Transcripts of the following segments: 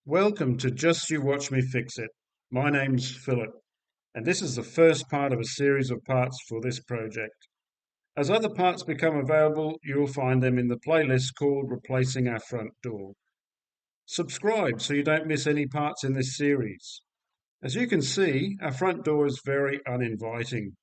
Welcome to Just You Watch Me Fix It. My name's Philip, and this is the first part of a series of parts for this project. As other parts become available, you'll find them in the playlist called Replacing Our Front Door. Subscribe so you don't miss any parts in this series. As you can see, our front door is very uninviting.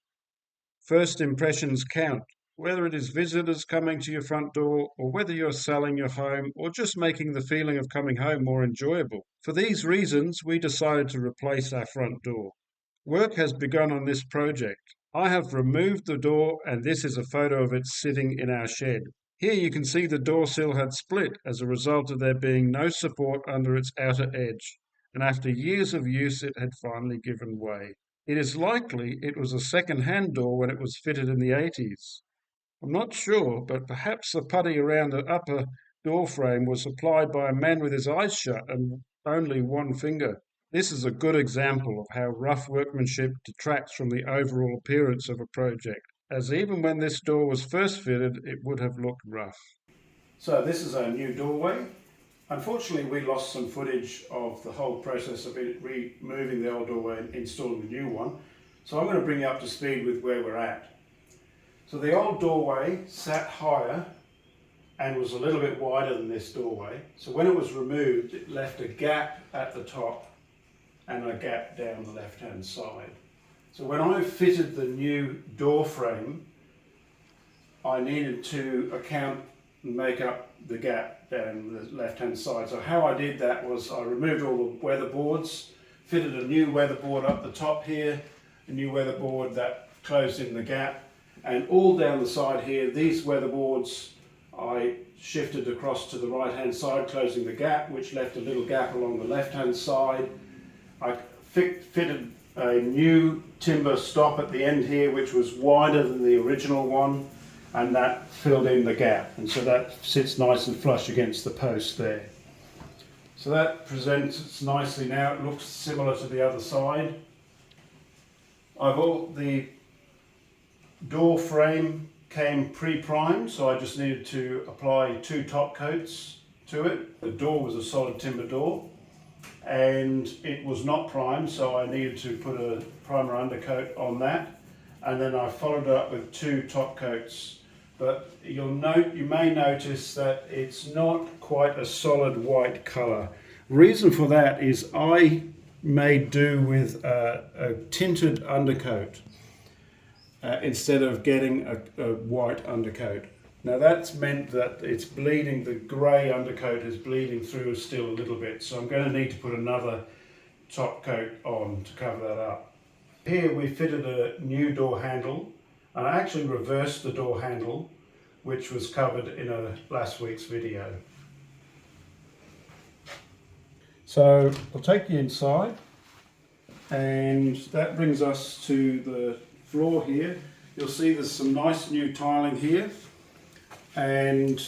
First impressions count, whether it is visitors coming to your front door or whether you're selling your home or just making the feeling of coming home more enjoyable. For these reasons, we decided to replace our front door. Work has begun on this project. I have removed the door and this is a photo of it sitting in our shed. Here you can see the door sill had split as a result of there being no support under its outer edge, and after years of use it had finally given way. It is likely it was a second-hand door when it was fitted in the 80s. I'm not sure, but perhaps the putty around the upper door frame was applied by a man with his eyes shut and only one finger. This is a good example of how rough workmanship detracts from the overall appearance of a project, as even when this door was first fitted, it would have looked rough. So this is our new doorway. Unfortunately, we lost some footage of the whole process of removing the old doorway and installing the new one. So I'm going to bring you up to speed with where we're at. So the old doorway sat higher and was a little bit wider than this doorway. So when it was removed, it left a gap at the top and a gap down the left-hand side. So when I fitted the new door frame, I needed to account and make up the gap down the left-hand side. So how I did that was I removed all the weatherboards, fitted a new weatherboard up the top here, a new weatherboard that closed in the gap, and all down the side here, these weatherboards I shifted across to the right-hand side, closing the gap, which left a little gap along the left-hand side. I fitted a new timber stop at the end here, which was wider than the original one, and that filled in the gap, and so that sits nice and flush against the post there. So that presents nicely now. It looks similar to the other side. The door frame came pre-primed, so I just needed to apply 2 top coats to it. The door was a solid timber door and it was not primed, so I needed to put a primer undercoat on that, and then I followed it up with 2 top coats. But you may notice that it's not quite a solid white colour. Reason for that is I made do with a tinted undercoat instead of getting a white undercoat. Now that's meant that it's bleeding, the grey undercoat is bleeding through still a little bit, so I'm going to need to put another top coat on to cover that up. Here we fitted a new door handle, and I actually reversed the door handle, which was covered in last week's video. So I'll take you inside, and that brings us to the floor here. You'll see there's some nice new tiling here, and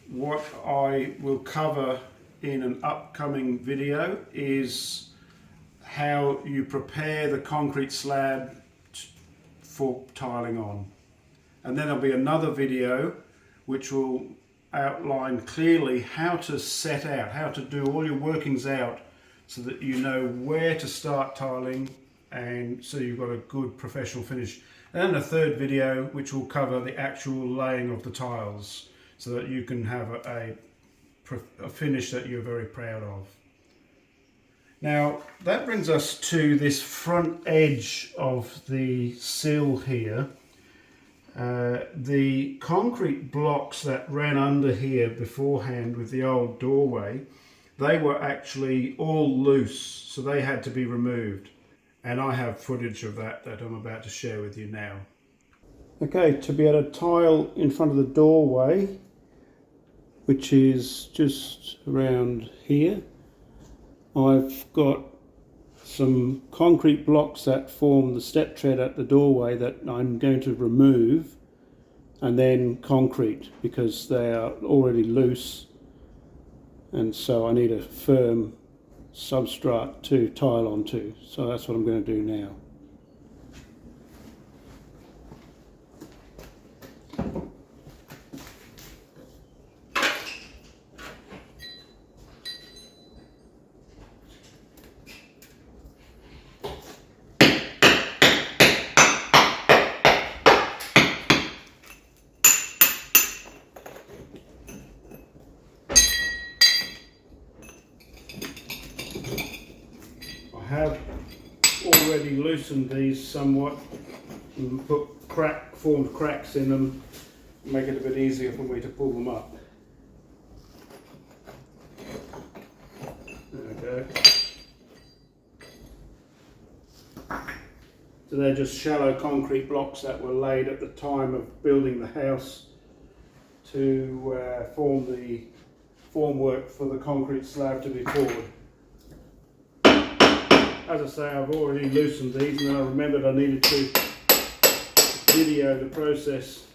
what I will cover in an upcoming video is how you prepare the concrete slab for tiling on. And then there'll be another video which will outline clearly how to set out, how to do all your workings out so that you know where to start tiling and so you've got a good professional finish. And then a third video which will cover the actual laying of the tiles so that you can have a finish that you're very proud of. Now that brings us to this front edge of the sill here. The concrete blocks that ran under here beforehand with the old doorway, they were actually all loose, so they had to be removed. And I have footage of that I'm about to share with you now. Okay, to be able to tile in front of the doorway, which is just around here, I've got some concrete blocks that form the step tread at the doorway that I'm going to remove, and then concrete because they are already loose, and so I need a firm substrate to tile onto. So that's what I'm going to do now. have already loosened these somewhat and formed cracks in them, make it a bit easier for me to pull them up. There we go. So they're just shallow concrete blocks that were laid at the time of building the house to form the formwork for the concrete slab to be poured. As I say, I've already loosened these, and then I remembered I needed to video the process.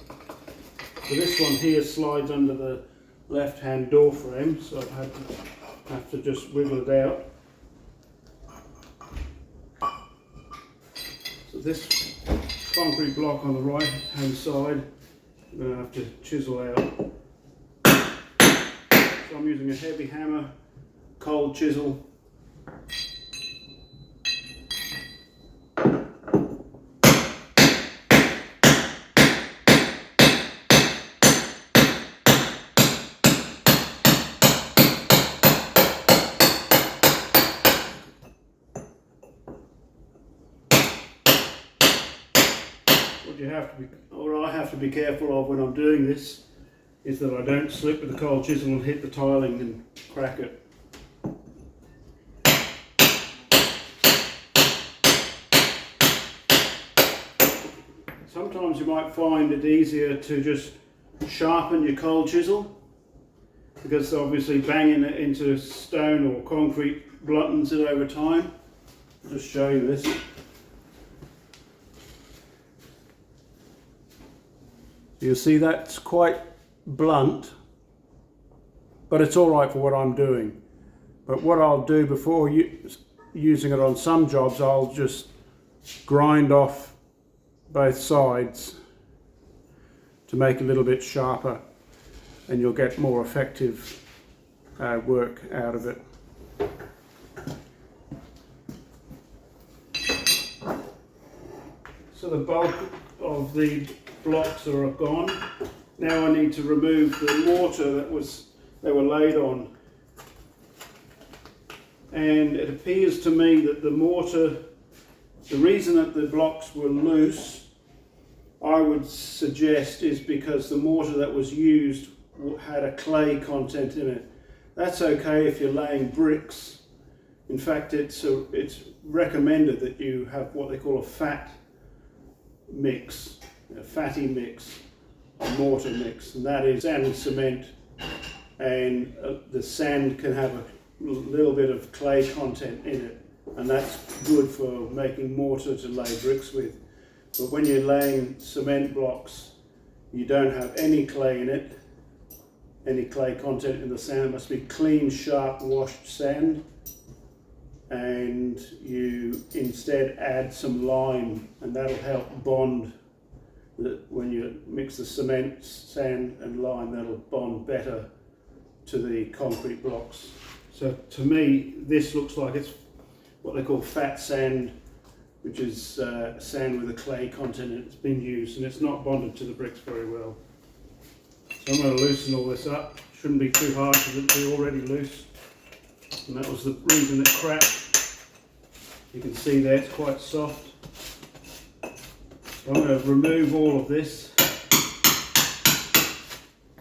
So this one here slides under the left-hand door frame, so I have to just wiggle it out. So this concrete block on the right-hand side, I'm going to have to chisel out. So I'm using a heavy hammer, cold chisel. I have to be careful of when I'm doing this is that I don't slip with the cold chisel and hit the tiling and crack it. Sometimes you might find it easier to just sharpen your cold chisel, because obviously banging it into stone or concrete bluntens it over time. I'll just show you this. You'll see that's quite blunt, but it's all right for what I'm doing. But what I'll do before using it on some jobs, I'll just grind off both sides to make it a little bit sharper, and you'll get more effective work out of it. So the bulk of the blocks are gone. Now I need to remove the mortar that they were laid on. And it appears to me that the mortar, the reason that the blocks were loose, I would suggest, is because the mortar that was used had a clay content in it. That's okay if you're laying bricks. In fact, it's recommended that you have what they call a fat mix, a fatty mix, a mortar mix, and that is sand and cement, and the sand can have a little bit of clay content in it, and that's good for making mortar to lay bricks with. But when you're laying cement blocks, you don't have any clay in it, any clay content in the sand. It must be clean, sharp, washed sand, and you instead add some lime, and that'll help bond. When you mix the cement, sand and lime, that'll bond better to the concrete blocks. So to me, this looks like it's what they call fat sand, which is sand with a clay content, and it's been used, and it's not bonded to the bricks very well. So I'm going to loosen all this up. Shouldn't be too hard because it'll be already loose, and that was the reason it cracked. You can see there it's quite soft. I'm going to remove all of this,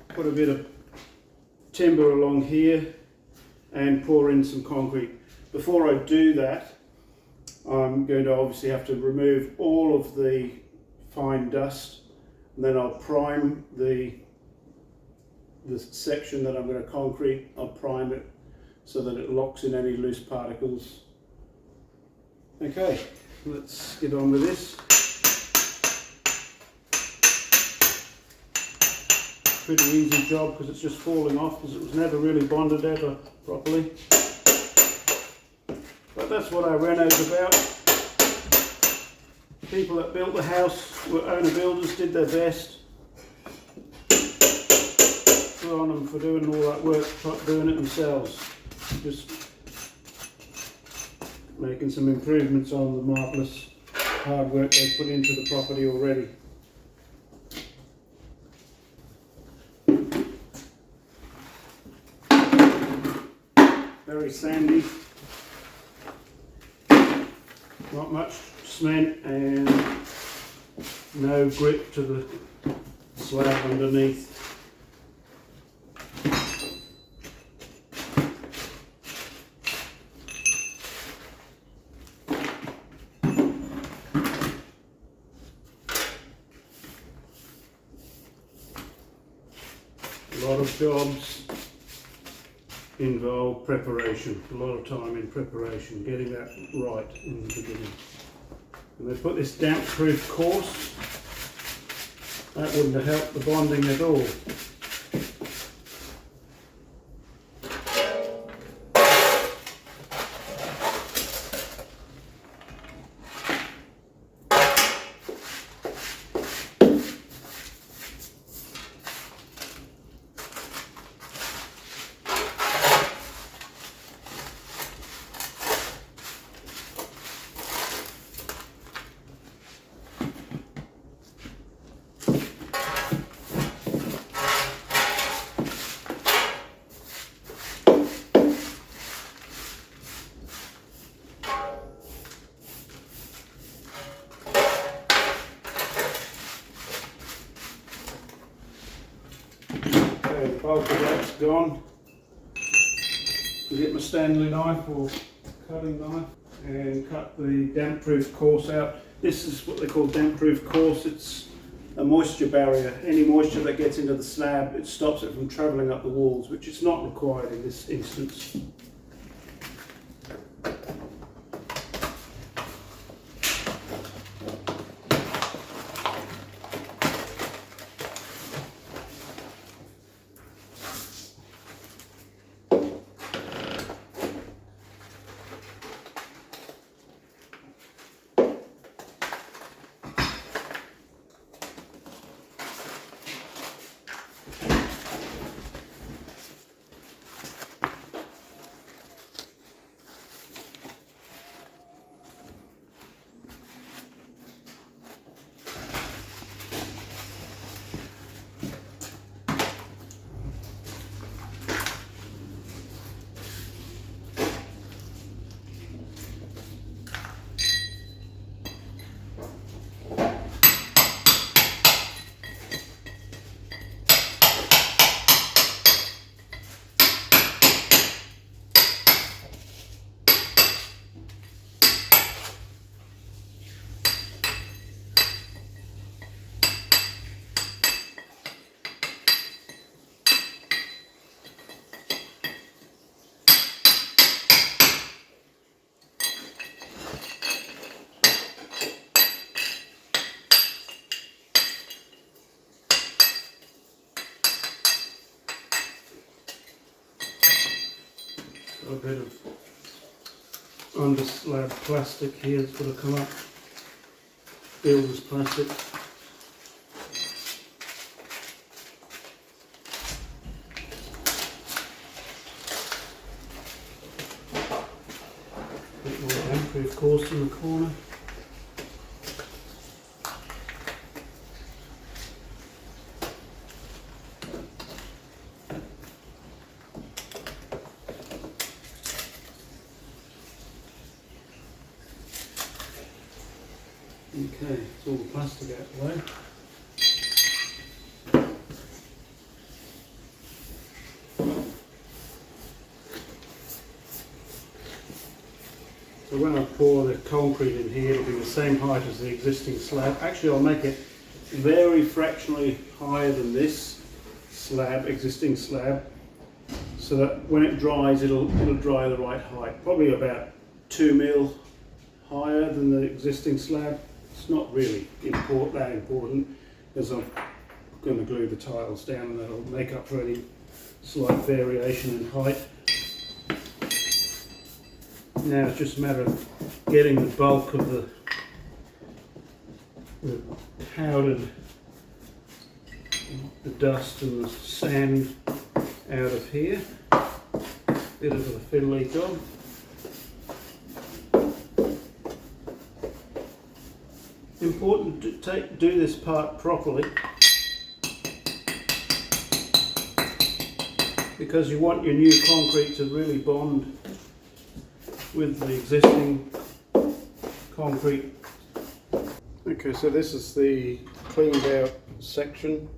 put a bit of timber along here and pour in some concrete. Before I do that, I'm going to obviously have to remove all of the fine dust, and then I'll prime the section that I'm going to concrete. I'll prime it so that it locks in any loose particles. Okay, let's get on with this. Pretty easy job because it's just falling off, because it was never really bonded ever properly. But that's what our reno's about. People that built the house were owner builders, did their best. Good on them for doing all that work, doing it themselves. Just making some improvements on the marvellous hard work they put into the property already. Very sandy. Not much cement and no grip to the slab underneath. A lot of jobs involve preparation, a lot of time in preparation, getting that right in the beginning. And they put this damp proof course, that wouldn't have helped the bonding at all. Okay, the bulk of that's gone. I get my Stanley knife or cutting knife and cut the damp proof course out. This is what they call damp proof course. It's a moisture barrier. Any moisture that gets into the slab, it stops it from travelling up the walls, which is not required in this instance. A bit of under slab plastic here that's got to come up. Builder's plastic. Bit more damp proof course in the corner. Okay, it's all the plastic out of the way. So when I pour the concrete in here, it'll be the same height as the existing slab. Actually, I'll make it very fractionally higher than this slab, existing slab, so that when it dries, it'll dry the right height. Probably about 2 mil higher than the existing slab. It's not really that important, because I'm going to glue the tiles down and that'll make up for any slight variation in height. Now it's just a matter of getting the bulk of the powdered, the dust and the sand out of here. Bit of a fiddly job. Important to do this part properly, because you want your new concrete to really bond with the existing concrete. Okay, so this is the cleaned out section.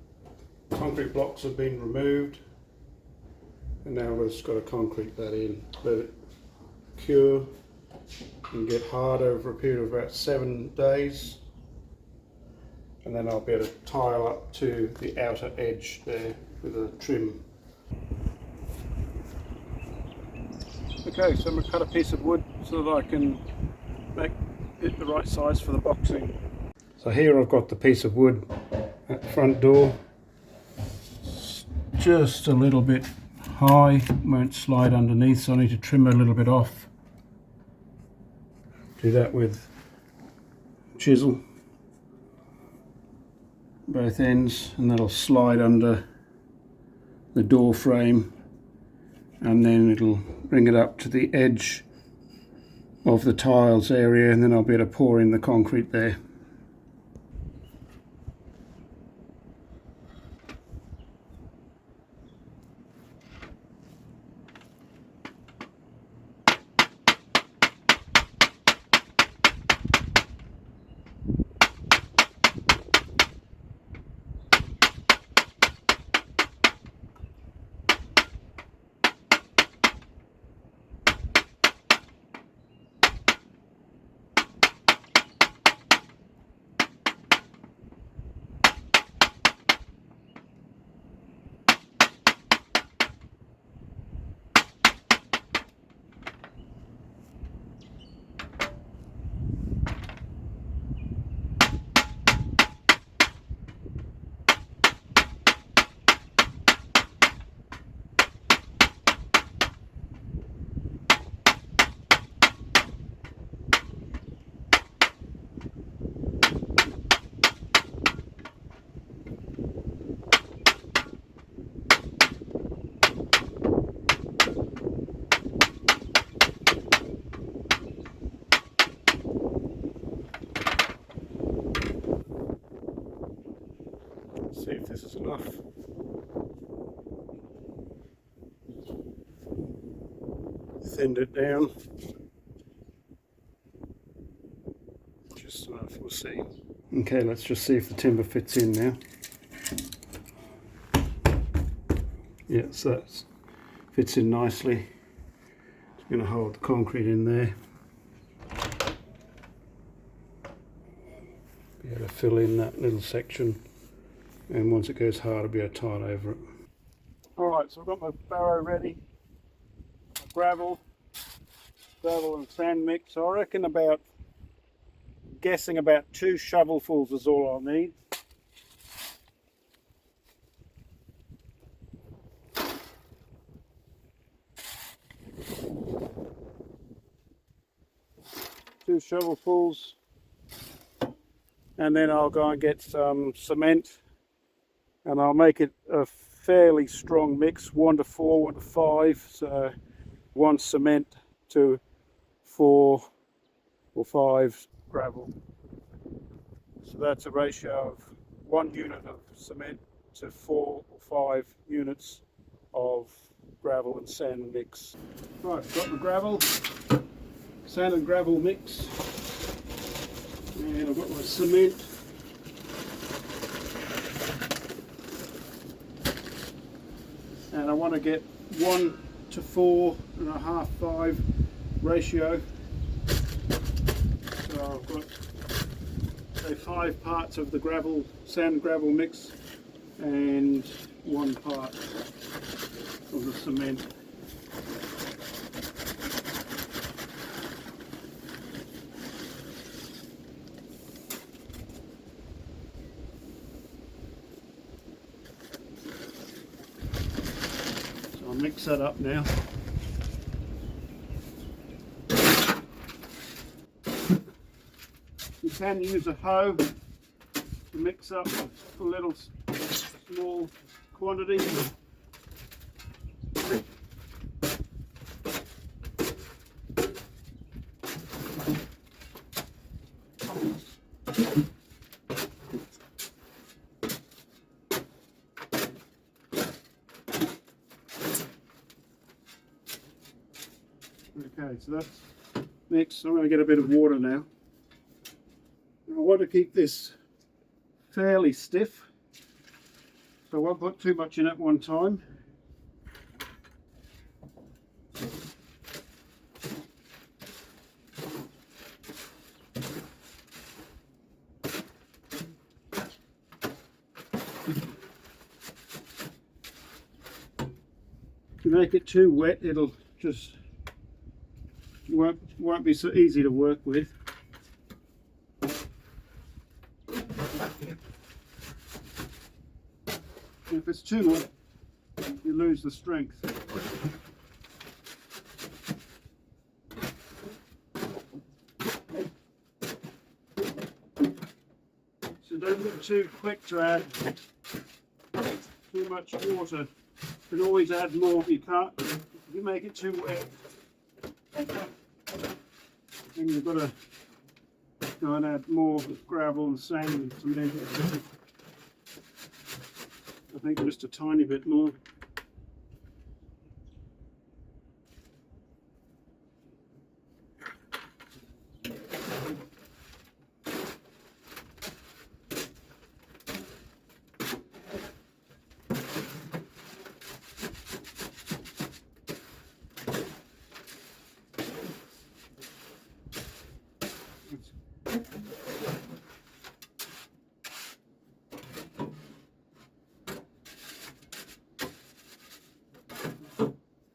Concrete blocks have been removed, and now we've just got to concrete that in, let it cure and get hard over a period of about 7 days, and then I'll be able to tile up to the outer edge there with a trim. Okay, so I'm going to cut a piece of wood so that I can make it the right size for the boxing. So here I've got the piece of wood at the front door. It's just a little bit high, won't slide underneath, so I need to trim a little bit off. Do that with chisel, both ends, and that'll slide under the door frame, and then it'll bring it up to the edge of the tiles area, and then I'll be able to pour in the concrete there. See if this is enough. Thinned it down. Just enough, we'll see. Okay, let's just see if the timber fits in now. Yeah, so that fits in nicely. It's going to hold the concrete in there. Be able to fill in that little section, and once it goes hard I'll be able to tile over it. Alright, so I've got my barrow ready, my gravel and sand mix. So I reckon guessing about 2 shovelfuls is all I'll need. Two shovelfuls, and then I'll go and get some cement, and I'll make it a fairly strong mix, 1 to 4, 1 to 5, so 1 cement to 4 or 5 gravel. So that's a ratio of 1 unit of cement to 4 or 5 units of gravel and sand mix. Right, got my gravel, sand and gravel mix, and I've got my cement. And I want to get 1 to 4.5, 5 ratio. So I've got, say, 5 parts of the gravel, sand gravel mix, and 1 part of the cement. So I'll mix that up now. You can use a hoe to mix up a little small quantity. Okay, so that's mixed. I'm going to get a bit of water now. I want to keep this fairly stiff, so I won't put too much in at one time. If you make it too wet, it'll just won't be so easy to work with. If it's too wet, you lose the strength. So don't get too quick to add too much water. You can always add more. You can't. If you make it too wet, then you've got to go and add more gravel and sand to make it. I think just a tiny bit more.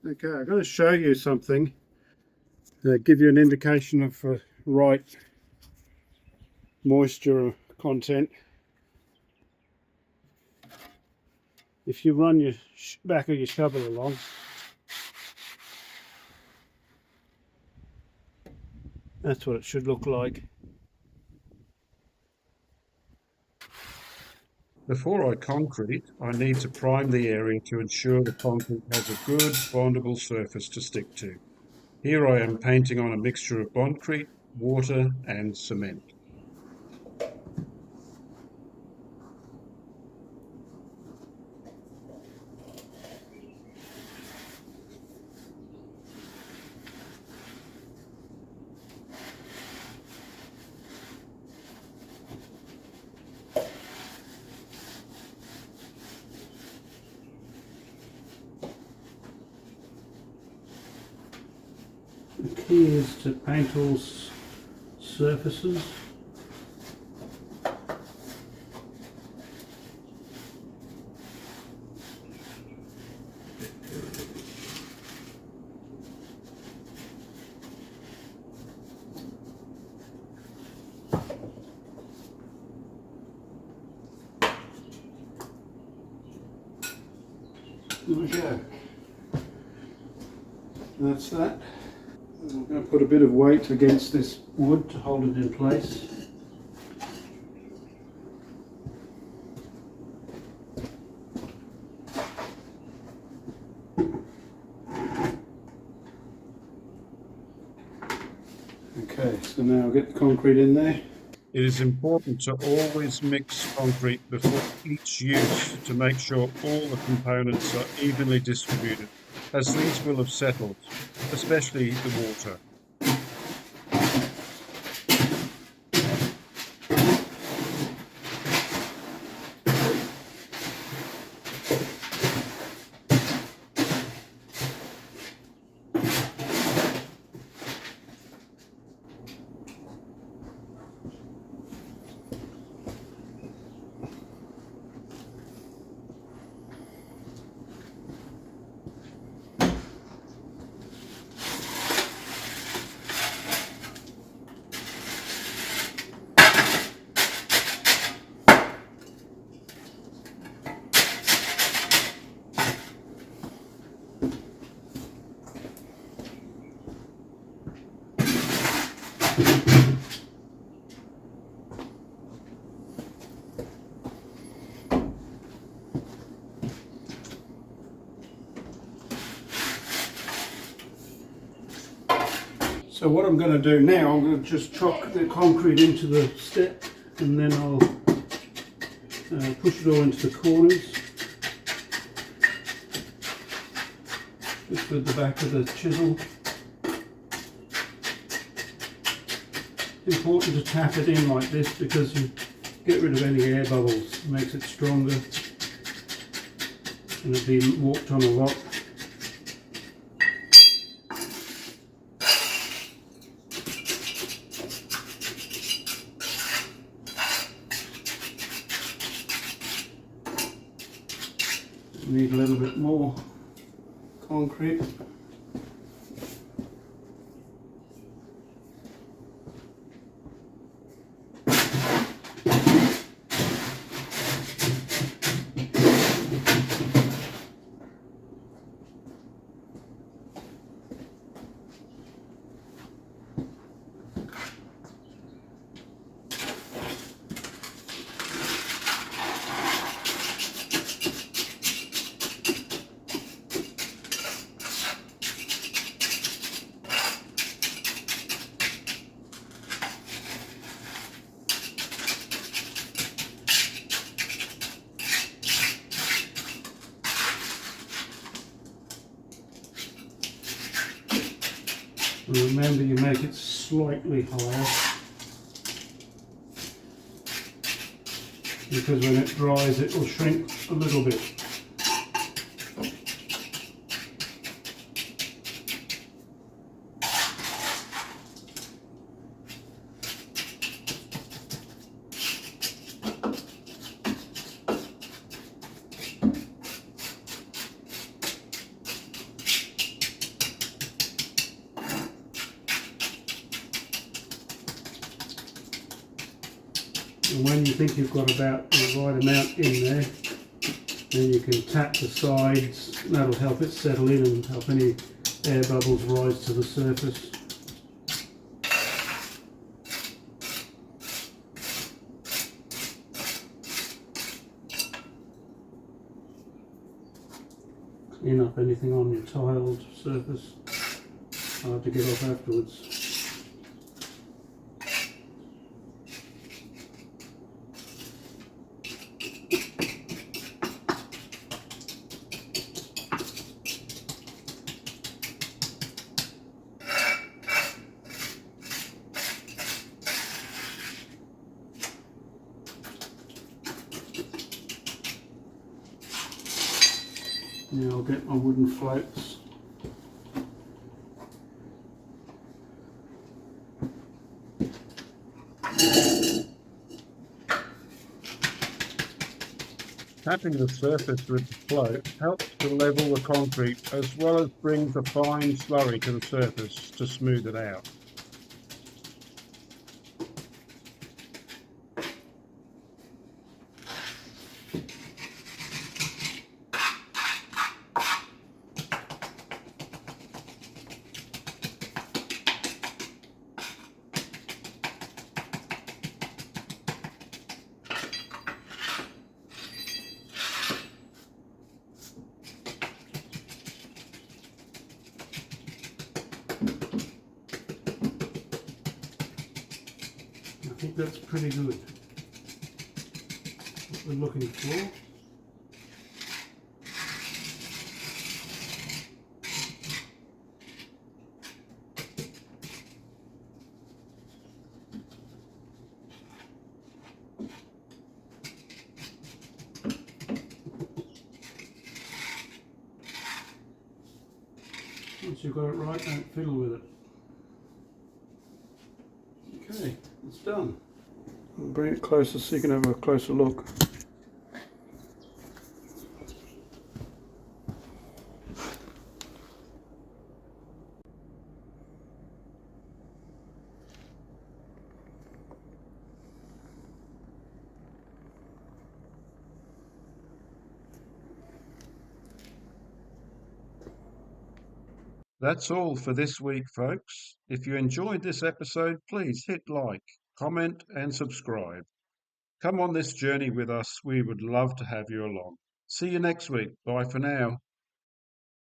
Okay, I'm going to show you something, give you an indication of right moisture content. If you run your back of your shovel along, that's what it should look like. Before I concrete, I need to prime the area to ensure the concrete has a good bondable surface to stick to. Here I am painting on a mixture of bondcrete, water and cement. The key is to paint all surfaces. There we go. That's that. I'm going to put a bit of weight against this wood to hold it in place. Okay, so now I'll get the concrete in there. It is important to always mix concrete before each use to make sure all the components are evenly distributed, as these will have settled, especially the water. So what I'm going to do now, I'm going to just chuck the concrete into the step, and then I'll push it all into the corners, just with the back of the chisel. important to tap it in like this because you get rid of any air bubbles. It makes it stronger and it'll be walked on a lot. Need a little bit more concrete. And remember, you make it slightly higher because when it dries it will shrink a little bit. And when you think you've got about the right amount in there, then you can tap the sides. That'll help it settle in and help any air bubbles rise to the surface. Clean up anything on your tiled surface. Hard to get off afterwards. Now I'll get my wooden floats. Tapping the surface with the float helps to level the concrete as well as brings a fine slurry to the surface to smooth it out. I think that's pretty good. What we're looking for. Once you've got it right, don't fiddle with it. Okay, it's done. I'll bring it closer so you can have a closer look. That's all for this week, folks. If you enjoyed this episode, please hit like, comment, and subscribe. Come on this journey with us. We would love to have you along. See you next week. Bye for now.